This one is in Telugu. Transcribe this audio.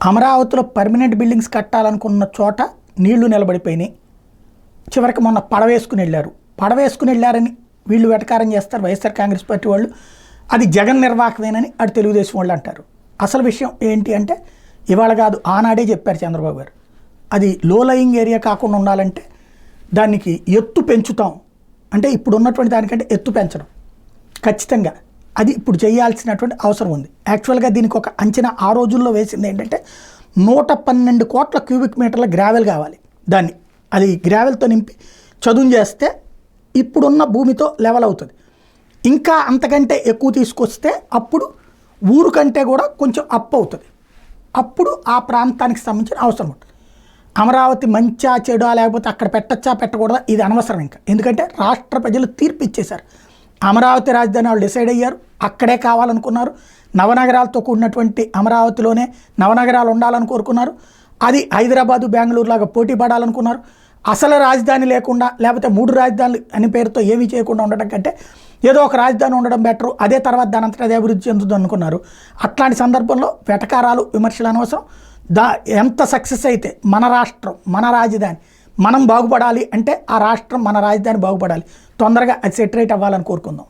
అమరావతిలో పర్మనెంట్ బిల్డింగ్స్ కట్టాలనుకున్న చోట నీళ్లు నిలబడిపోయినాయి. చివరికి మొన్న పడవేసుకుని వెళ్ళారని వీళ్ళు వెటకారం చేస్తారు వైఎస్ఆర్ కాంగ్రెస్ పార్టీ వాళ్ళు. అది జగన్ నిర్వాహకమేనని అటు తెలుగుదేశం వాళ్ళు అంటారు. అసలు విషయం ఏంటి అంటే ఇవాళ కాదు, ఆనాడే చెప్పారు చంద్రబాబు గారు. అది లో లయింగ్ ఏరియా కాకుండా ఉండాలంటే దానికి ఎత్తు పెంచుతాం అంటే ఇప్పుడు ఉన్నటువంటి దానికంటే ఎత్తు పెంచడం ఖచ్చితంగా అది ఇప్పుడు చేయాల్సినటువంటి అవసరం ఉంది. యాక్చువల్గా దీనికి ఒక అంచనా ఆ రోజుల్లో వేసింది ఏంటంటే 112 కోట్ల క్యూబిక్ మీటర్ల గ్రావెల్ కావాలి. దాన్ని అది గ్రావెల్తో నింపి చదును చేస్తే ఇప్పుడున్న భూమితో లెవెల్ అవుతుంది. ఇంకా అంతకంటే ఎక్కువ తీసుకొస్తే అప్పుడు ఊరు కంటే కూడా కొంచెం అప్ అవుతుంది. అప్పుడు ఆ ప్రాంతానికి సంబంధించిన అవసరం ఉంటుంది. అమరావతి మంచా చెడా లేకపోతే అక్కడ పెట్టచ్చా పెట్టకూడదా ఇది అనవసరం ఇంకా. ఎందుకంటే రాష్ట్ర ప్రజలు తీర్పు ఇచ్చేశారు. అమరావతి రాజధాని వాళ్ళు డిసైడ్ అయ్యారు, అక్కడే కావాలనుకున్నారు. నవనగరాలతో కూడినటువంటి అమరావతిలోనే నవనగరాలు ఉండాలని కోరుకున్నారు. అది హైదరాబాదు బెంగళూరు లాగా పోటీ పడాలనుకున్నారు. అసలు రాజధాని లేకుండా లేకపోతే 3 రాజధానులు అని పేరుతో ఏమీ చేయకుండా ఉండడం కంటే ఏదో ఒక రాజధాని ఉండడం బెటరు, అదే తర్వాత దాని అంతటా అదే అభివృద్ధి చెందుతుంది అనుకున్నారు. అట్లాంటి సందర్భంలో వెటకారాలు విమర్శలు అనవసరం. ఎంత సక్సెస్ అయితే మన రాష్ట్రం మన రాజధాని మనం బాగుపడాలి అంటే ఆ రాష్ట్రం మన రాజధాని బాగుపడాలి, తొందరగా అది సెటరేట్ అవ్వాలని కోరుకుందాం.